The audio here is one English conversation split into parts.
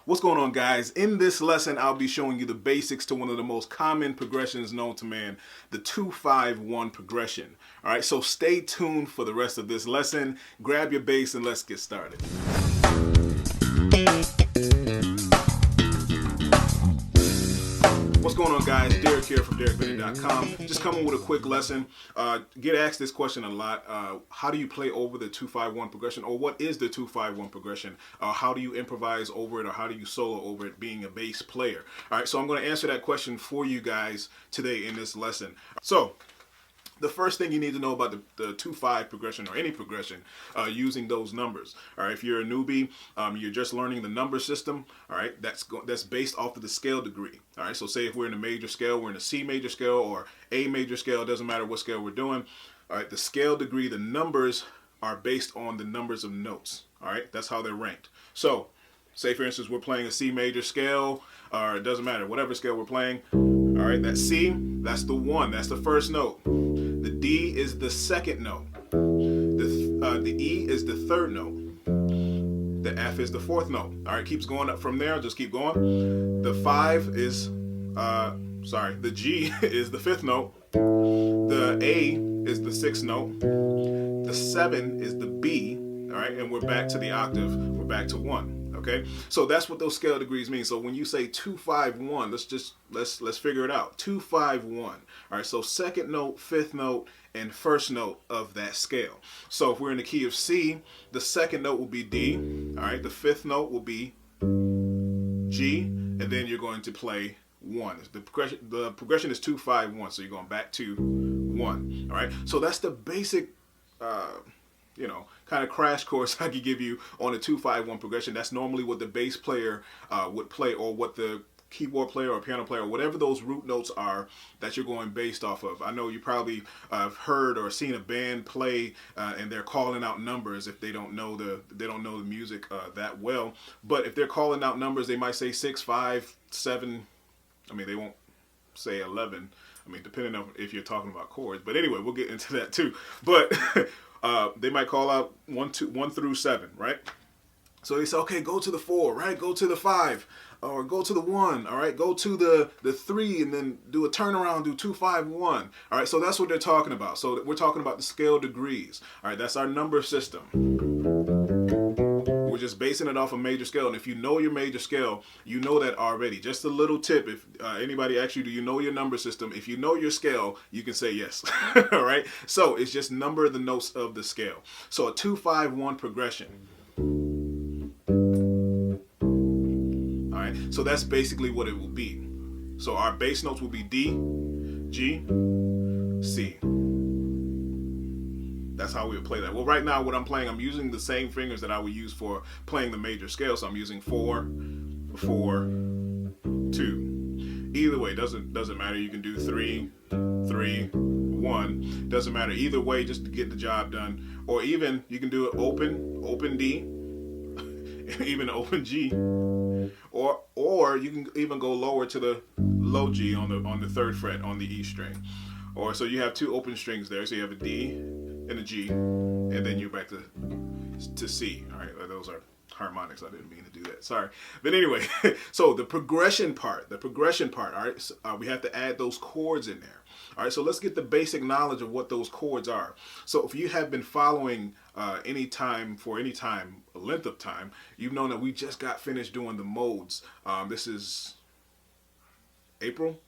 What's going on, guys? In this lesson, I'll be showing you the basics to one of the most common progressions known to man, the 2-5-1 progression. All right, so stay tuned for the rest of this lesson. Grab your bass and let's get started. What's going on, guys? Daric here from DaricBennett.com. Just coming with a quick lesson. Get asked this question a lot. How do you play over the 2-5-1 progression, or what is the 2-5-1 progression? How do you improvise over it, or how do you solo over it being a bass player? All right, so I'm going to answer that question for you guys today in this lesson. So the first thing you need to know about the 2-5 progression, or any progression, using those numbers. All right, if you're a newbie, you're just learning the number system. All right, that's based off of the scale degree. All right, so say if we're in a major scale, we're in a C major scale or A major scale, it doesn't matter what scale we're doing. All right, the scale degree, the numbers are based on the numbers of notes. All right, that's how they're ranked. So say, for instance, we're playing a C major scale, or it doesn't matter, whatever scale we're playing. All right, that C, that's the 1, that's the first note. The D is the second note. The E is the third note. The F is the fourth note. All right, keeps going up from there. Just keep going. The 5 is, the G is the fifth note. The A is the sixth note. The 7 is the B. All right, and we're back to the octave. We're back to 1. Okay, so that's what those scale degrees mean. So when you say 2-5-1, let's figure it out. 2-5-1. All right, so second note, fifth note, and first note of that scale. So if we're in the key of C, the second note will be D. All right, the fifth note will be G, and then you're going to play 1. The progression is 2-5-1, so you're going back to 1. All right, so that's the basic kind of crash course I could give you on a 2-5-1 progression. That's normally what the bass player would play, or what the keyboard player or piano player, whatever those root notes are that you're going based off of. I know you probably heard or seen a band play and they're calling out numbers if they don't know the music that well. But if they're calling out numbers, they might say 6, 5, 7. I mean, they won't say 11. I mean, depending on if you're talking about chords. But anyway, we'll get into that too. But they might call out 1 through 7, right? So they say, okay, go to the 4, right? Go to the 5, or go to the 1, all right? Go to the 3, and then do a turnaround, do 2-5-1. All right, so that's what they're talking about. So we're talking about the scale degrees. All right, that's our number system. We're just basing it off a major scale. And if you know your major scale, you know that already. Just a little tip, if anybody asks you, do you know your number system? If you know your scale, you can say yes. All right, so it's just number the notes of the scale. So a 2-5-1 progression. All right, so that's basically what it will be. So our bass notes will be D, G, C. That's how we would play that. Well, right now what I'm playing, I'm using the same fingers that I would use for playing the major scale. So I'm using 4, 4, 2. Either way, doesn't matter. You can do 3, 3, 1. Doesn't matter. Either way, just to get the job done. Or even you can do it open D, even open G, or you can even go lower to the low G on the 3rd fret on the E string. Or so you have 2 open strings there. So you have a D and a G, and then you're back to C. All right, those are harmonics. I didn't mean to do that. Sorry. But anyway, so the progression part. All right, so, we have to add those chords in there. All right, so let's get the basic knowledge of what those chords are. So if you have been following a length of time, you've known that we just got finished doing the modes. This is April.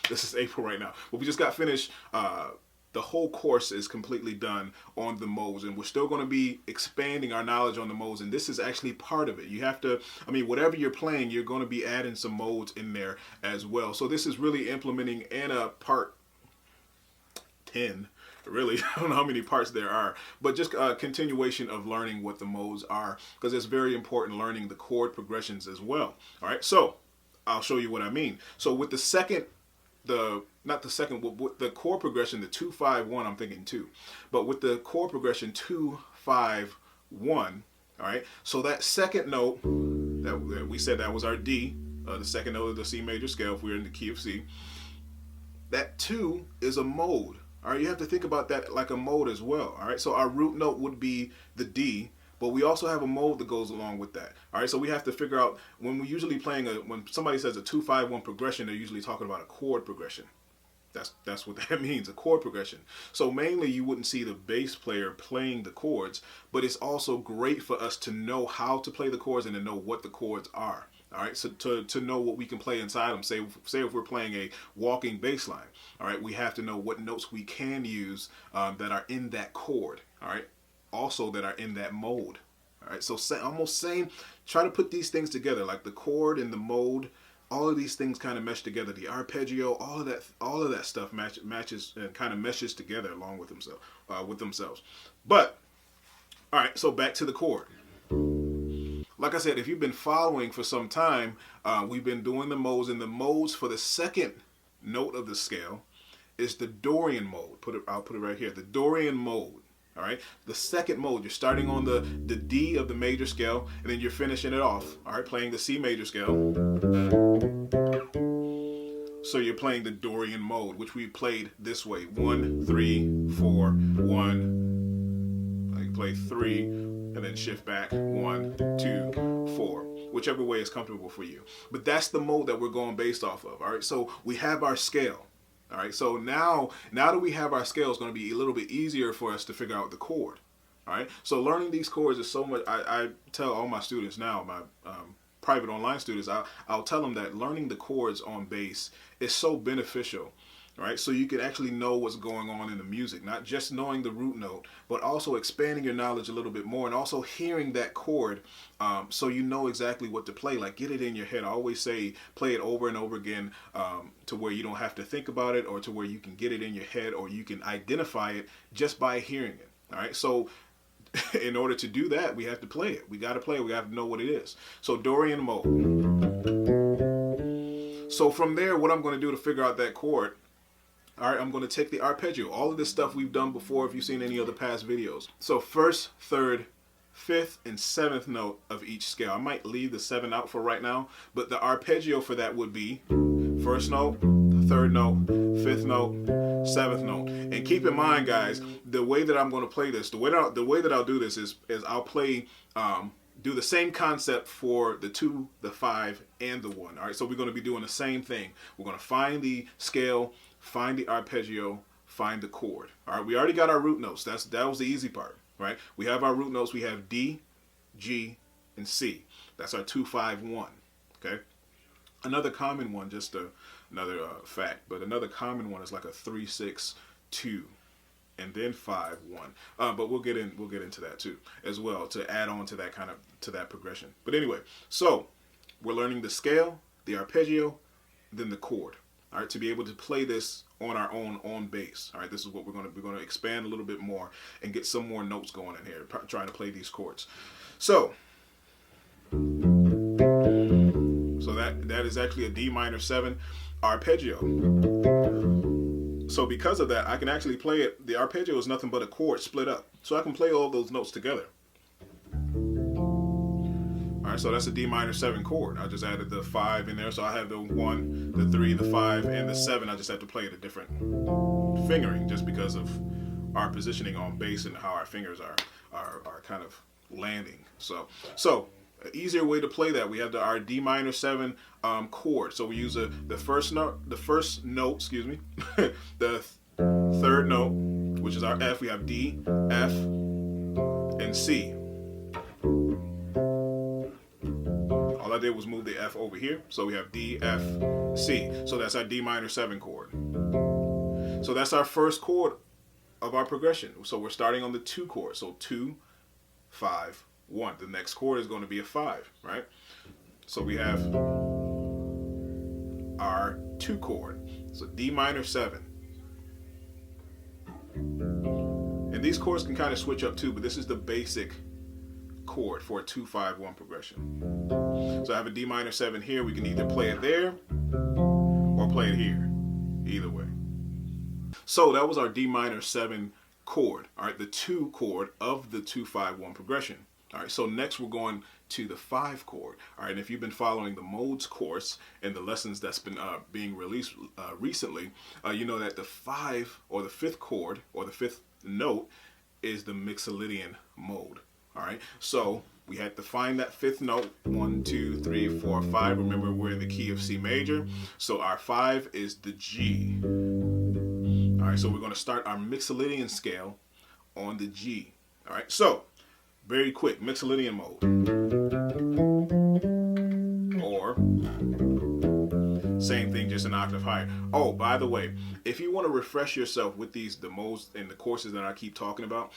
This is April right now. But we just got finished. The whole course is completely done on the modes, and we're still going to be expanding our knowledge on the modes, and this is actually part of it. You have to, whatever you're playing, you're going to be adding some modes in there as well. So this is really implementing in a part 10. Really, I don't know how many parts there are, but just a continuation of learning what the modes are, because it's very important learning the chord progressions as well. All right, so I'll show you what I mean. So with the chord progression, the 2-5-1, I'm thinking 2. But with the chord progression 2-5-1, all right, so that second note that we said that was our D, the second note of the C major scale if we're in the key of C, that 2 is a mode. All right, you have to think about that like a mode as well. All right, so our root note would be the D, but we also have a mode that goes along with that. All right, so we have to figure out when we're usually playing when somebody says a 2-5-1 progression, they're usually talking about a chord progression. That's what that means, a chord progression. So mainly you wouldn't see the bass player playing the chords, but it's also great for us to know how to play the chords and to know what the chords are. All right, so to know what we can play inside them. Say if we're playing a walking bass line, all right, we have to know what notes we can use that are in that chord, all right, also that are in that mode. All right, so almost same, try to put these things together, like the chord and the mode. All of these things kind of mesh together. The arpeggio, all of that stuff matches and kind of meshes together along with themselves. But all right, so back to the chord. Like I said, if you've been following for some time, we've been doing the modes, and the modes for the second note of the scale is the Dorian mode. I'll put it right here. The Dorian mode. All right, the second mode, you're starting on the D of the major scale, and then you're finishing it off, all right, playing the C major scale. So you're playing the Dorian mode, which we played this way: 1, 3, 4, 1. You play 3, and then shift back 1, 2, 4, whichever way is comfortable for you. But that's the mode that we're going based off of. All right, so we have our scale. All right, so now that we have our scale, it's going to be a little bit easier for us to figure out the chord. All right, so learning these chords is so much. I tell all my students now, my private online students, I'll tell them that learning the chords on bass is so beneficial. Right, so you can actually know what's going on in the music, not just knowing the root note, but also expanding your knowledge a little bit more, and also hearing that chord, so you know exactly what to play. Like, get it in your head. I always say play it over and over again, to where you don't have to think about it, or to where you can get it in your head, or you can identify it just by hearing it. All right, so in order to do that, we have to play it. We got to play it. We have to know what it is. So Dorian mode. So from there, what I'm going to do to figure out that chord. All right, I'm going to take the arpeggio. All of this stuff we've done before if you've seen any other past videos. So first, third, fifth, and seventh note of each scale. I might leave the 7 out for right now, but the arpeggio for that would be first note, third note, fifth note, seventh note. And keep in mind, guys, the way that I'm going to play this, the way that I'll do this is I'll play, do the same concept for the 2, the 5, and the 1. All right, so we're going to be doing the same thing. We're going to find the scale, find the arpeggio, find the chord. All right, we already got our root notes. That was the easy part, right? We have our root notes. We have D, G, and C. That's our 2-5-1. Okay. Another common one, just another fact, but another common one is like a 3-6-2, and then 5-1. But we'll get into that too as well, to add on to that progression. But anyway, so we're learning the scale, the arpeggio, then the chord. All right, to be able to play this on our own on bass. All right, this is what we're going to expand a little bit more and get some more notes going in here, trying to play these chords. So that is actually a D minor 7 arpeggio. So because of that, I can actually play it. The arpeggio is nothing but a chord split up, so I can play all those notes together. All right, so that's a D minor 7 chord. I just added the 5 in there, so I have the 1, the 3, the 5, and the 7. I just have to play it a different fingering, just because of our positioning on bass and how our fingers are kind of landing. So an easier way to play that, we have our D minor 7 chord. So we use the first note, excuse me, the third note, which is our F. We have D, F, and C. All I did was move the F over here, so we have D, F, C. So that's our D minor 7 chord. So that's our first chord of our progression. So we're starting on the 2 chord. So 2, 5, 1. The next chord is going to be a 5, right? So we have our 2 chord. So D minor 7. And these chords can kind of switch up too, but this is the basic chord for a 2-5-1 progression. So I have a D minor 7 here. We can either play it there or play it here. Either way. So that was our D minor 7 chord. All right, the 2 chord of the 2-5-1 progression. All right, so next we're going to the 5 chord. All right, and if you've been following the modes course and the lessons that's been being released recently, you know that the 5 or the 5th chord or the 5th note is the Mixolydian mode. All right, so we had to find that fifth note. 1, 2, 3, 4, 5. Remember, we're in the key of C major, so our 5 is the G. All right, so we're going to start our Mixolydian scale on the G. All right, so very quick, Mixolydian mode, or same thing, just an octave higher. Oh, by the way, if you want to refresh yourself with these, the modes and the courses that I keep talking about,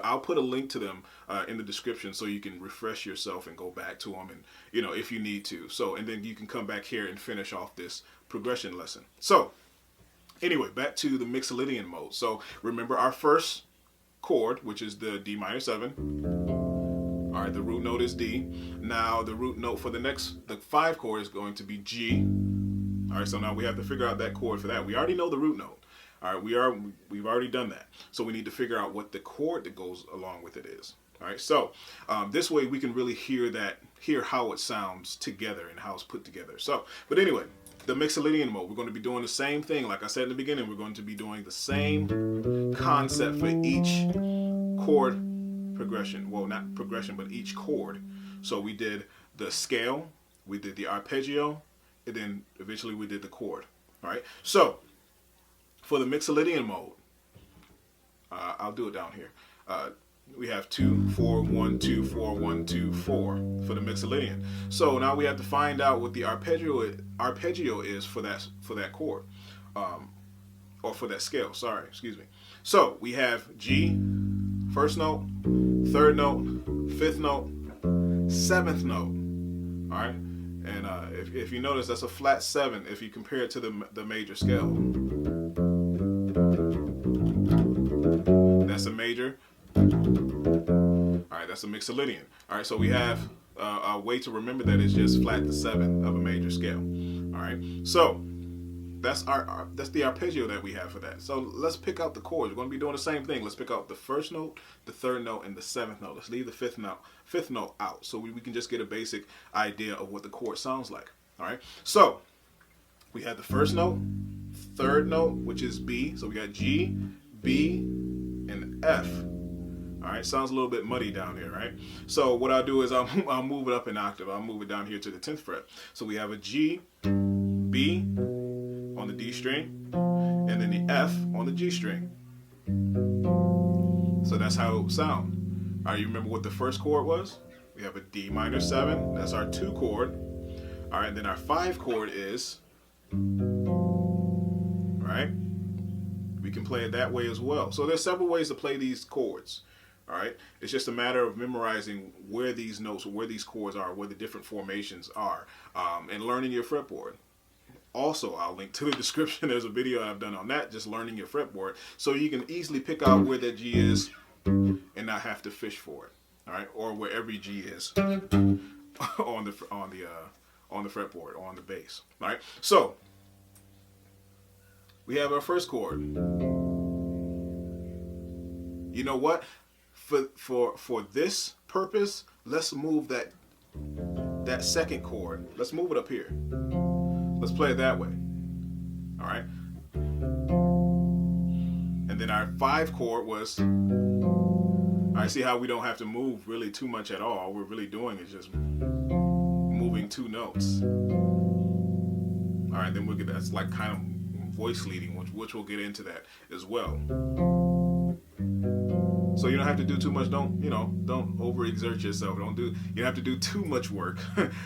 I'll put a link to them in the description so you can refresh yourself and go back to them, and you know, if you need to. So, and then you can come back here and finish off this progression lesson. So, anyway, back to the Mixolydian mode. So, remember our first chord, which is the D minor 7. All right, the root note is D. Now, the root note for the 5 chord is going to be G. All right, so now we have to figure out that chord for that. We already know the root note. All right, we've already done that. So we need to figure out what the chord that goes along with it is. All right, so this way we can really hear how it sounds together and how it's put together. So, but anyway, the Mixolydian mode, we're going to be doing the same thing. Like I said in the beginning, we're going to be doing the same concept for each chord progression. Well, not progression, but each chord. So we did the scale, we did the arpeggio, and then eventually we did the chord. All right, so for the Mixolydian mode, I'll do it down here. We have 2, 4, 1, 2, 4, 1, 2, 4 for the Mixolydian. So now we have to find out what the arpeggio is for that chord, or for that scale. Sorry, excuse me. So we have G, first note, third note, fifth note, seventh note. All right. And if you notice, that's a flat 7 if you compare it to the major scale. That's a major. All right, that's a Mixolydian. All right, so we have a way to remember that it's just flat to 7 of a major scale. All right, so that's the arpeggio that we have for that. So let's pick out the chords. We're going to be doing the same thing. Let's pick out the first note, the third note, and the seventh note. Let's leave the fifth note out, so we can just get a basic idea of what the chord sounds like. All right, so we have the first note, third note, which is B. So we got G, B, and F. All right, sounds a little bit muddy down here, right? So what I'll do is I'll move it up an octave. I'll move it down here to the 10th fret. So we have a G, B on the D string, and then the F on the G string. So that's how it would sound. All right, you remember what the first chord was? We have a D minor 7. That's our 2 chord. All right, and then our 5 chord is, right? We can play it that way as well. So there's several ways to play these chords. All right, it's just a matter of memorizing where these notes, where these chords are, where the different formations are, and learning your fretboard. Also, I'll link to the description. There's a video I've done on that, just learning your fretboard, so you can easily pick out where that G is and not have to fish for it. All right, or where every G is on the fretboard or on the bass. All right, so we have our first chord. You know what? For this purpose, let's move that second chord. Let's move it up here. Let's play it that way. All right. And then our 5 chord was. I see how we don't have to move really too much at all. All we're really doing is just moving 2 notes. All right. Then we'll get that's like kind of voice leading, which we'll get into that as well. So you don't have to do too much. Don't overexert yourself. You don't have to do too much work.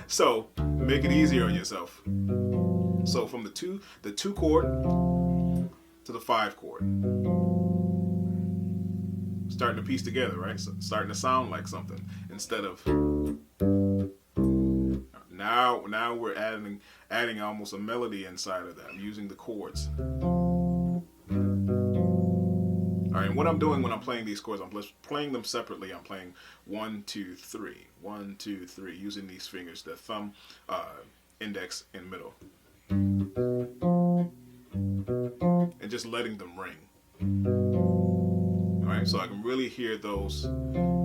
So make it easier on yourself. So from the 2 chord to the 5 chord, starting to piece together, right? So starting to sound like something instead of now we're adding almost a melody inside of that. I'm using the chords. All right, and what I'm doing when I'm playing these chords, I'm playing them separately. I'm playing 1, 2, 3, 1, 2, 3, using these fingers, the thumb, index, and middle, and just letting them ring. All right, so I can really hear those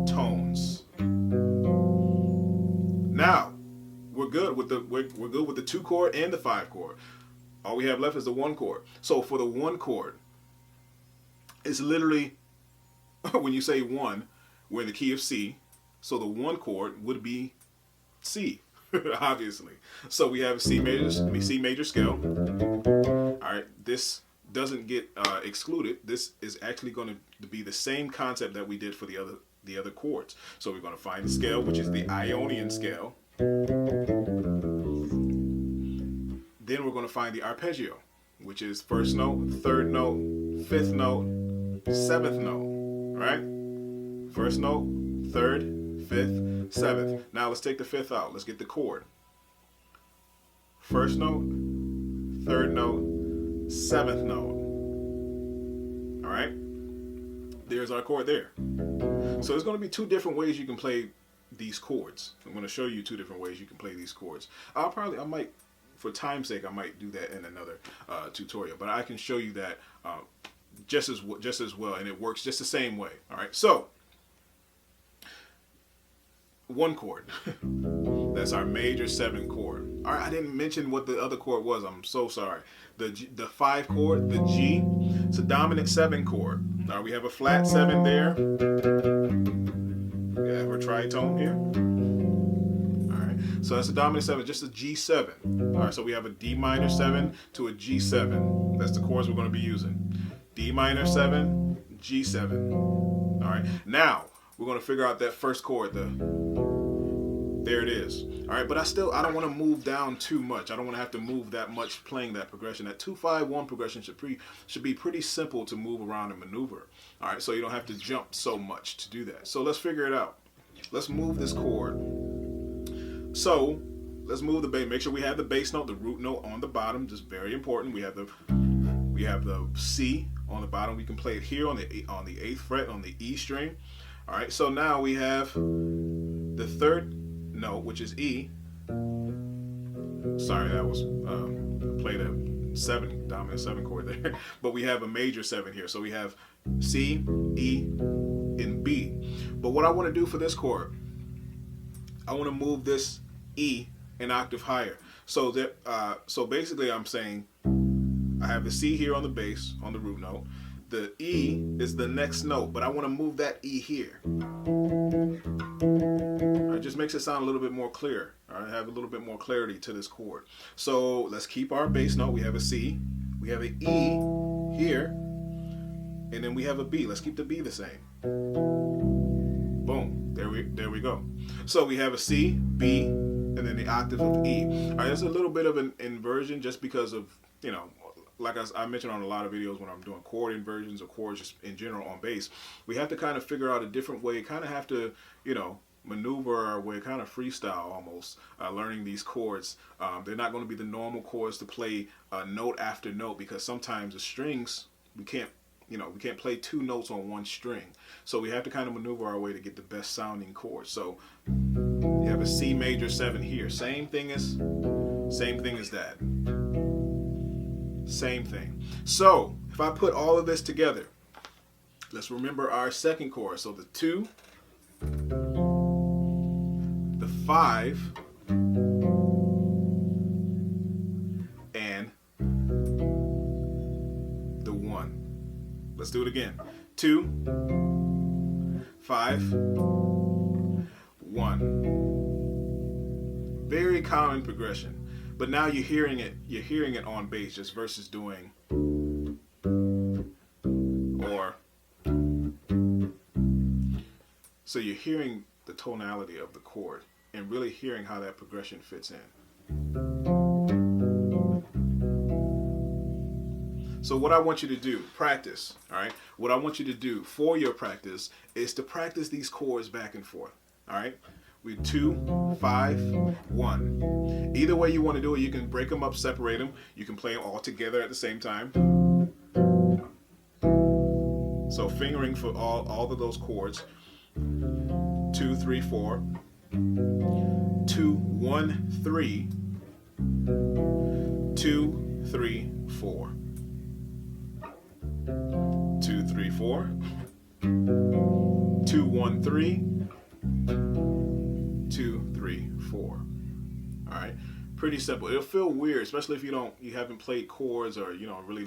tones. Now we're good with the 2 chord and the 5 chord. All we have left is the 1 chord. So for the 1 chord, it's literally, when you say 1, we're in the key of C, So the 1 chord would be C, obviously. So we have C major scale. All right, this doesn't get excluded. This is actually going to be the same concept that we did for the other chords. So we're going to find the scale, which is the Ionian scale. Then we're going to find the arpeggio, which is 1st note, 3rd note, 5th note, 7th note, right? 1st note, 3rd, 5th, 7th. Now let's take the 5th out. Let's get the chord. 1st note, 3rd note, 7th note. All right? There's our chord there. So there's going to be 2 different ways you can play these chords. I'm going to show you 2 different ways you can play these chords. I might, for time's sake, I might do that in another tutorial, but I can show you that just as well, and it works just the same way. All right, so 1 chord. That's our major 7 chord. All right, I didn't mention what the other chord was. I'm so sorry. The 5 chord, the G, it's a dominant 7 chord. All right, we have a flat 7 there. We have our tritone here. All right, so that's a dominant 7, just a G7. All right, so we have a D minor 7 to a G7. That's the chords we're going to be using. D minor 7, G7. All right, now we're going to figure out that first chord. There it is. All right, but I don't want to move down too much. I don't want to have to move that much playing that progression. That 2-5-1 progression should be pretty simple to move around and maneuver. All right, so you don't have to jump so much to do that. So let's figure it out. Let's move this chord. So let's move the bass. Make sure we have the bass note, the root note on the bottom. Just very important. We have the C on the bottom. We can play it here on the 8th fret on the E string. All right, so now we have the 3rd note, which is E. Sorry, that was played a 7, dominant 7 chord there. But we have a major 7 here. So we have C, E, and B. But what I want to do for this chord, I want to move this E an octave higher. So that so basically I'm saying I have the C here on the bass, on the root note. The E is the next note, but I want to move that E here. It just makes it sound a little bit more clear. All right, have a little bit more clarity to this chord. So let's keep our bass note. We have a C, we have an E here, and then we have a B. Let's keep the B the same. Boom, there we go. So we have a C, B, and then the octave of E. All right, there's a little bit of an inversion just because of, you know, like I mentioned on a lot of videos when I'm doing chord inversions or chords just in general on bass, we have to kind of figure out a different way, kind of have to, you know, maneuver our way, kind of freestyle almost, learning these chords. They're not going to be the normal chords to play note after note, because sometimes the strings, we can't play 2 notes on 1 string. So we have to kind of maneuver our way to get the best sounding chords. So you have a C major 7 here. Same thing as that. Same thing. So if I put all of this together, let's remember our 2nd chord. So the 2, the 5, and the 1. Let's do it again. 2, 5, 1. Very common progression. But now you're hearing it on bass just versus doing or. So you're hearing the tonality of the chord and really hearing how that progression fits in. So what I want you to do, practice, all right? What I want you to do for your practice is to practice these chords back and forth, all right? We 2, 5, 1. Either way you want to do it, you can break them up, separate them. You can play them all together at the same time. So fingering for all of those chords. 2, 3, 4. 2, 1, 3. 2, 3, 4. 2, 3, 4. 2, 1, 3. 2, 3, 4. All right. Pretty simple. It'll feel weird, especially if you haven't played chords, or really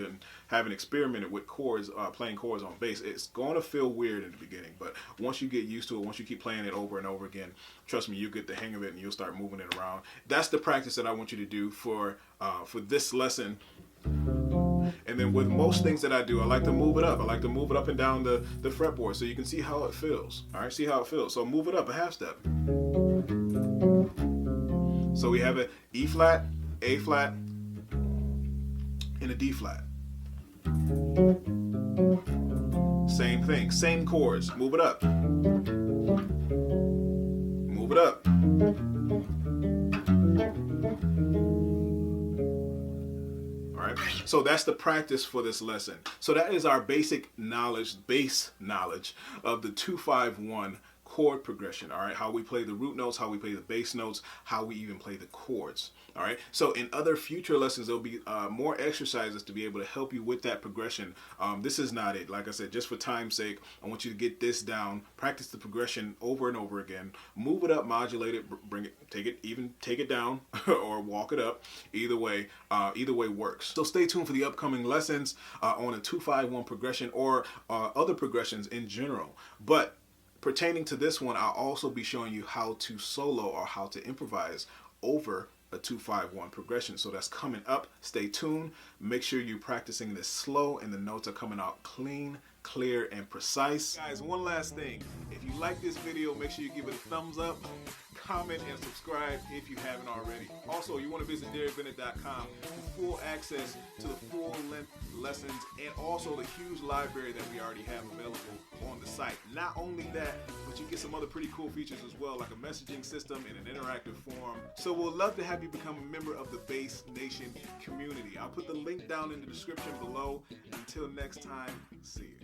haven't experimented with chords, playing chords on bass. It's going to feel weird in the beginning, but once you get used to it, once you keep playing it over and over again, trust me, you get the hang of it and you'll start moving it around. That's the practice that I want you to do for this lesson. And then with most things that I do, I like to move it up. I like to move it up and down the fretboard so you can see how it feels. All right, see how it feels. So move it up a half step. So we have an E flat, A flat, and a D flat. Same thing, same chords. Move it up. Move it up. So that's the practice for this lesson. So that is our basic knowledge, base knowledge of the 2-5-1 chord progression. All right, how we play the root notes, how we play the bass notes, how we even play the chords. All right, so in other future lessons, there'll be more exercises to be able to help you with that progression. This is not it. Like I said, just for time's sake, I want you to get this down, practice the progression over and over again, move it up, modulate it, bring it, take it down, or walk it up. Either way works. So stay tuned for the upcoming lessons on a 2-5-1 progression, or other progressions in general. But pertaining to this one, I'll also be showing you how to solo, or how to improvise over a 2-5-1 progression. So that's coming up. Stay tuned. Make sure you're practicing this slow and the notes are coming out clean, clear, and precise. Guys, one last thing. If you like this video, make sure you give it a thumbs up, comment, and subscribe if you haven't already. Also, you want to visit DaricBennett.com for full access to the full-length lessons, and also the huge library that we already have available on the site. Not only that, but you get some other pretty cool features as well, like a messaging system and an interactive forum. So we'd love to have you become a member of the Bass Nation community. I'll put the link down in the description below. Until next time, see you.